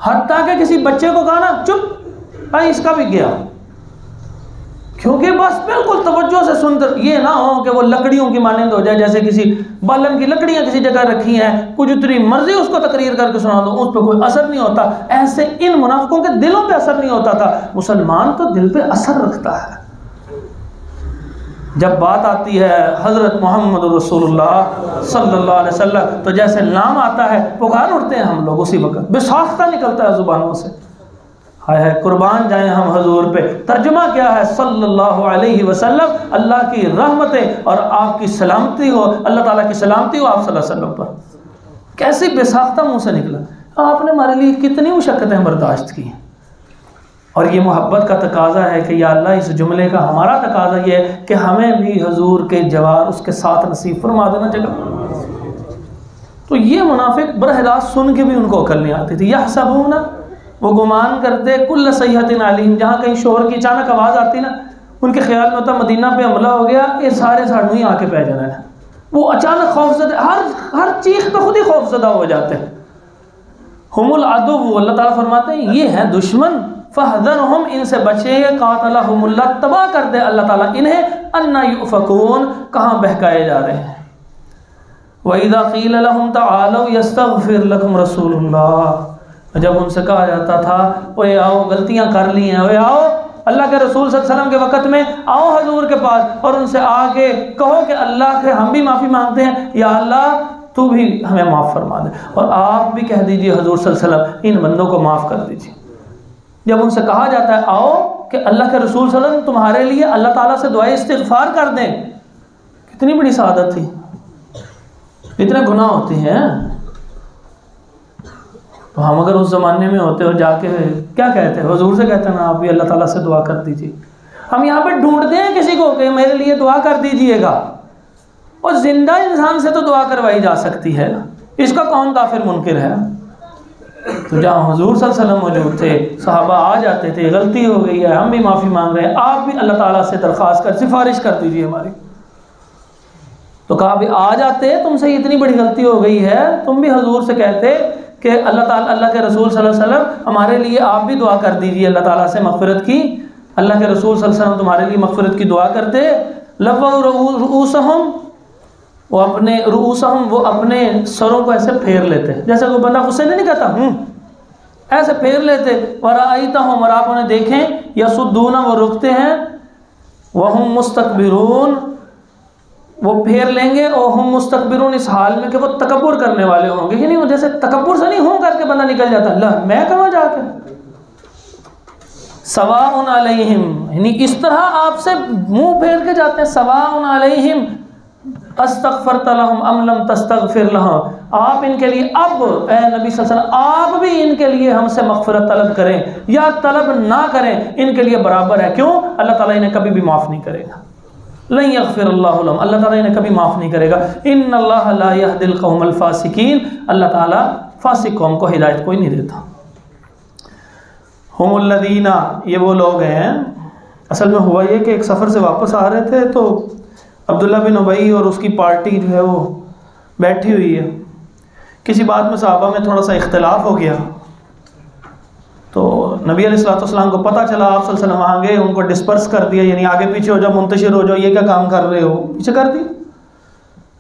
حتیٰ کہ کسی بچے کو کہا نا چپ بھائی اس کا بھی گیا، کیونکہ بس بالکل توجہ سے سنتے، یہ نہ ہو کہ وہ لکڑیوں کی مانند ہو جائے، جیسے کسی بالن کی لکڑیاں کسی جگہ رکھی ہیں، کچھ اتنی مرضی اس کو تقریر کر کے سنا دو، اس پہ کوئی اثر نہیں ہوتا۔ ایسے ان منافقوں کے دلوں پہ اثر نہیں ہوتا تھا، مسلمان تو دل پہ اثر رکھتا ہے۔ جب بات آتی ہے حضرت محمد رسول اللہ صلی اللہ علیہ وسلم تو جیسے نام آتا ہے پکار اٹھتے ہیں ہم لوگ، اسی وقت بے ساختہ نکلتا ہے زبانوں سے، ہائے ہائے قربان جائیں ہم حضور پہ۔ ترجمہ کیا ہے؟ صلی اللہ علیہ وسلم، اللہ کی رحمتیں اور آپ کی سلامتی ہو، اللہ تعالیٰ کی سلامتی ہو آپ صلی اللہ علیہ وسلم پر۔ کیسی بے ساختہ منہ سے نکلا، آپ نے ہمارے لیے کتنی مشقتیں برداشت کی، اور یہ محبت کا تقاضا ہے کہ یا اللہ اس جملے کا ہمارا تقاضا یہ ہے کہ ہمیں بھی حضور کے جوار اس کے ساتھ نصیب فرما دینا جگہ۔ تو یہ منافق براہ راست سن کے بھی ان کو عقل نہیں آتی تھی، یحسبون، وہ گمان کرتے کل صیحۃ علیہم، جہاں کہیں شور کی اچانک آواز آتی نا، ان کے خیال میں ہوتا مدینہ پہ حملہ ہو گیا، یہ سارے ساڑھوں ہی آ کے پہ جانا ہے، وہ اچانک خوف زدہ، ہر چیخ پہ خود ہی خوف زدہ ہو جاتے ہیں۔ ہم العدو، اللہ تعالیٰ فرماتے ہیں یہ ہیں دشمن، فَاحْذَرْهُمْ، ان سے بچے، قاتلہم اللہ، تباہ کر دے اللہ تعالیٰ انہیں، اَنَّا يُؤْفَكُونَ، کہاں بہکائے جا رہے ہیں۔ وَإِذَا قِيلَ لَهُمْ تَعَالَوْا يَسْتَغْفِرْ لَكُمْ رَسُولُ اللَّهِ، جب ان سے کہا جاتا تھا اوے آؤ، غلطیاں کر لی ہیں، اوے آؤ اللہ کے رسول صلی اللہ علیہ وسلم کے وقت میں آؤ حضور کے پاس اور ان سے آ کے کہو کہ اللہ کے ہم بھی معافی مانگتے ہیں، یا اللہ تو بھی ہمیں معاف فرما دے، اور آپ بھی کہہ دیجئے حضور صلی اللہ علیہ وسلم ان بندوں کو معاف کر دیجئے۔ جب ان سے کہا جاتا ہے آؤ کہ اللہ کے رسول صلی اللہ علیہ وسلم تمہارے لیے اللہ تعالیٰ سے دعائے استغفار کر دیں، کتنی بڑی سعادت تھی، اتنے گناہ ہوتے ہیں، تو ہم اگر اس زمانے میں ہوتے اور جا کے کیا کہتے ہیں، حضور سے کہتے ہیں نا آپ بھی اللہ تعالیٰ سے دعا کر دیجیے۔ ہم یہاں پہ ڈھونڈتے ہیں کسی کو کہ میرے لیے دعا کر دیجئے گا، اور زندہ انسان سے تو دعا کروائی جا سکتی ہے، اس کا کون کافر منکر ہے؟ تو جہاں حضور صلی اللہ علیہ وسلم موجود تھے، صحابہ آ جاتے تھے، غلطی ہو گئی ہے، ہم بھی معافی مانگ رہے ہیں، آپ بھی اللہ تعالیٰ سے درخواست کر سفارش کر دیجئے ہماری۔ تو کہا بھی آ جاتے، تم سے اتنی بڑی غلطی ہو گئی ہے، تم بھی حضور سے کہتے کہ اللہ تعالیٰ، اللہ کے رسول صلی اللہ علیہ وسلم ہمارے لیے آپ بھی دعا کر دیجئے اللہ تعالیٰ سے مغفرت کی، اللہ کے رسول صلی اللہ علیہ وسلم تمہارے لیے مغفرت کی دعا کرتے۔ لووا رؤوسہم، وہ اپنے سروں کو ایسے پھیر لیتے، جیسے کوئی بندہ غصے نہیں کہتا ایسے پھیر لیتے۔ ورأیتہم، اور آپ انہیں دیکھیں، یصدون، وہ رکتے ہیں، وہم مستکبرون، وہ پھیر لیں گے، اور ہم مستکبرون، اس حال میں کہ وہ تکبر کرنے والے ہوں گے، یعنی وہ جیسے تکبر سے نہیں ہوں کر کے بندہ نکل جاتا، اللہ میں کہاں جا کے، سواء علیہم، یعنی اس طرح آپ سے منہ پھیر کے جاتے ہیں، سواء علیہم استغفرت لہم ام لم تستغفر لہم، آپ ان کے لیے اب اے نبی صلی اللہ علیہ وسلم آپ بھی ان کے لیے ہم سے مغفرت طلب کریں یا طلب نہ کریں، ان کے لیے برابر ہے، کیوں؟ اللہ تعالیٰ انہیں کبھی بھی معاف نہیں کرے گا، لن یغفر اللہ لهم، اللہ تعالیٰ انہیں کبھی معاف نہیں کرے گا، ان اللہ لا یہدی القوم الفاسقین، اللہ تعالیٰ فاسق قوم کو ہدایت کوئی نہیں دیتا۔ ہم الذین، یہ وہ لوگ ہیں، اصل میں ہوا یہ کہ ایک سفر سے واپس آ رہے تھے تو عبداللہ بن ابی اور اس کی پارٹی جو ہے وہ بیٹھی ہوئی ہے، کسی بات میں صحابہ میں تھوڑا سا اختلاف ہو گیا، تو نبی علیہ الصلوۃ والسلام کو پتہ چلا، آپ صلی اللہ علیہ وسلم وہاں گئے، ان کو ڈسپرس کر دیا، یعنی آگے پیچھے ہو جاؤ، منتشر ہو جاؤ، یہ کیا کام کر رہے ہو، پیچھے کر دی۔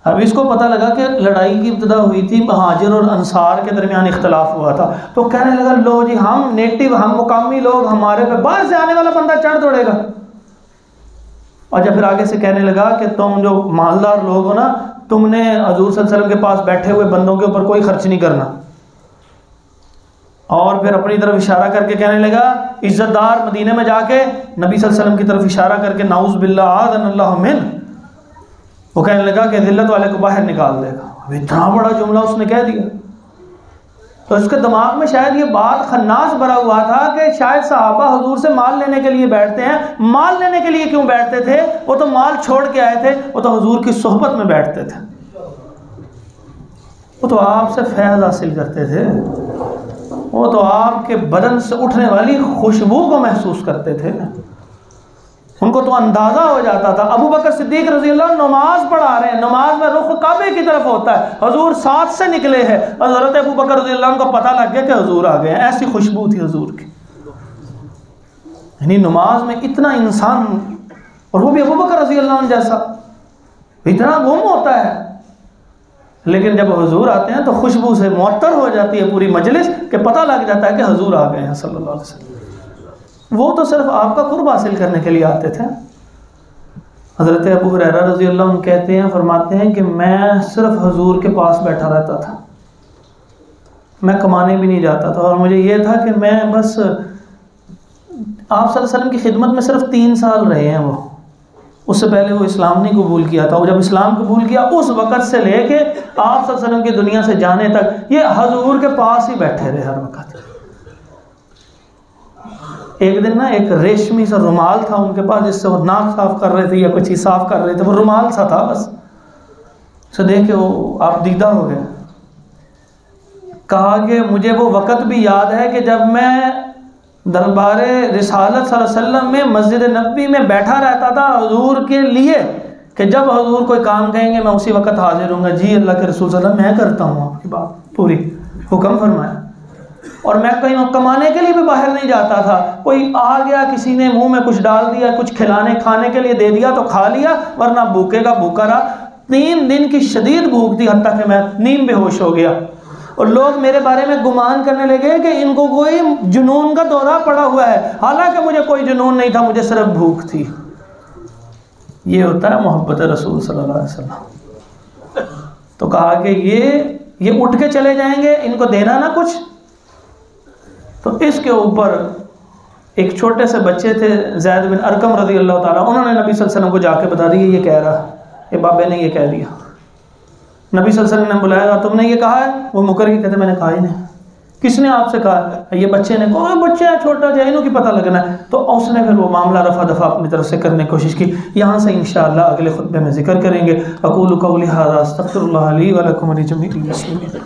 اب اس کو پتہ لگا کہ لڑائی کی ابتدا ہوئی تھی، مہاجر اور انصار کے درمیان اختلاف ہوا تھا، تو کہنے لگا لو جی ہم نیٹو، ہم مقامی لوگ، ہمارے پہ باہر سے آنے والا بندہ چڑھ دوڑے گا، اور جب پھر آگے سے کہنے لگا کہ تم جو مالدار لوگ ہو نا، تم نے حضور صلی اللہ علیہ وسلم کے پاس بیٹھے ہوئے بندوں کے اوپر کوئی خرچ نہیں کرنا، اور پھر اپنی طرف اشارہ کر کے کہنے لگا عزت دار مدینے میں جا کے نبی صلی اللہ علیہ وسلم کی طرف اشارہ کر کے نعوذ باللہ اعاذنا اللہ من، وہ کہنے لگا کہ ذلت والے کو باہر نکال دے گا۔ اب اتنا بڑا جملہ اس نے کہہ دیا، تو اس کے دماغ میں شاید یہ بات خناس بھرا ہوا تھا کہ شاید صحابہ حضور سے مال لینے کے لیے بیٹھتے ہیں. مال لینے کے لیے کیوں بیٹھتے تھے؟ وہ تو مال چھوڑ کے آئے تھے، وہ تو حضور کی صحبت میں بیٹھتے تھے، وہ تو آپ سے فیض حاصل کرتے تھے، وہ تو آپ کے بدن سے اٹھنے والی خوشبو کو محسوس کرتے تھے. ان کو تو اندازہ ہو جاتا تھا. ابو بکر صدیق رضی اللہ عنہ نماز پڑھا رہے ہیں، نماز میں رخ کعبے کی طرف ہوتا ہے، حضور ساتھ سے نکلے ہیں، حضرت ابو بکر رضی اللہ عنہ کو پتہ لگ گیا کہ حضور آ گئے ہیں. ایسی خوشبو تھی حضور کی. یعنی نماز میں اتنا انسان، اور وہ بھی ابو بکر رضی اللہ عنہ جیسا، اتنا گم ہوتا ہے، لیکن جب حضور آتے ہیں تو خوشبو سے معطر ہو جاتی ہے پوری مجلس کہ پتہ لگ جاتا ہے کہ حضور آ گئے ہیں صلی اللہ علیہ وسلم. وہ تو صرف آپ کا قرب حاصل کرنے کے لیے آتے تھے. حضرت ابو ہریرہ رضی اللہ عنہ کہتے ہیں، فرماتے ہیں کہ میں صرف حضور کے پاس بیٹھا رہتا تھا، میں کمانے بھی نہیں جاتا تھا، اور مجھے یہ تھا کہ میں بس آپ صلی اللہ علیہ وسلم کی خدمت میں صرف 3 سال رہے ہیں. وہ اس سے پہلے وہ اسلام نہیں قبول کیا تھا. وہ جب اسلام قبول کیا اس وقت سے لے کے آپ صلی اللہ علیہ وسلم کی دنیا سے جانے تک یہ حضور کے پاس ہی بیٹھے رہے ہر وقت. ایک دن نا ایک ریشمی سا رومال تھا ان کے پاس، جس سے وہ ناک صاف کر رہے تھے یا کچھ ہی صاف کر رہے تھے، وہ رومال سا تھا بس. اسے دیکھ کے وہ آپ دیدہ ہو گئے. کہا کہ مجھے وہ وقت بھی یاد ہے کہ جب میں دربار رسالت صلی اللہ علیہ وسلم میں مسجد نبوی میں بیٹھا رہتا تھا حضور کے لیے، کہ جب حضور کوئی کام کہیں گے میں اسی وقت حاضر ہوں گا. جی اللہ کے رسول صلی اللہ علیہ وسلم میں کرتا ہوں آپ کی بات پوری، حکم فرمایا. اور میں کہیں کمانے کے لیے بھی باہر نہیں جاتا تھا. کوئی آ گیا، کسی نے منہ میں کچھ ڈال دیا، کچھ کھانے کے لیے دے دیا تو کھا لیا، ورنہ بھوکے کا بھوکا رہا. 3 دن کی شدید بھوک تھی، حتیٰ کہ میں نیم بے ہوش ہو گیا. اور لوگ میرے بارے میں گمان کرنے لگے کہ ان کو کوئی جنون کا دورہ پڑا ہوا ہے، حالانکہ مجھے کوئی جنون نہیں تھا، مجھے صرف بھوک تھی. یہ ہوتا ہے محبت رسول صلی اللہ علیہ وسلم. تو کہا کہ یہ اٹھ کے چلے جائیں گے، ان کو دینا نا کچھ. تو اس کے اوپر ایک چھوٹے سے بچے تھے زید بن ارقم رضی اللہ تعالیٰ، انہوں نے نبی صلی اللہ علیہ وسلم کو جا کے بتا دیا یہ کہہ رہا، یہ بابے نے یہ کہہ دیا. نبی صلی اللہ علیہ وسلم نے بلایا، تم نے یہ کہا ہے؟ وہ مکر کے کہتے میں نے کہا ہی نہیں. کس نے آپ سے کہا؟ یہ بچے نے کہا بچہ ہے چھوٹا جائے، انہوں کی پتہ لگنا ہے. تو اس نے پھر وہ معاملہ رفع دفع اپنی طرف سے کرنے کی کوشش کی. یہاں سے انشاءاللہ اگلے خطبے میں ذکر کریں گے. اقول قولی ھذا استغفر اللہ لی ولکم ولجمیع المسلمین.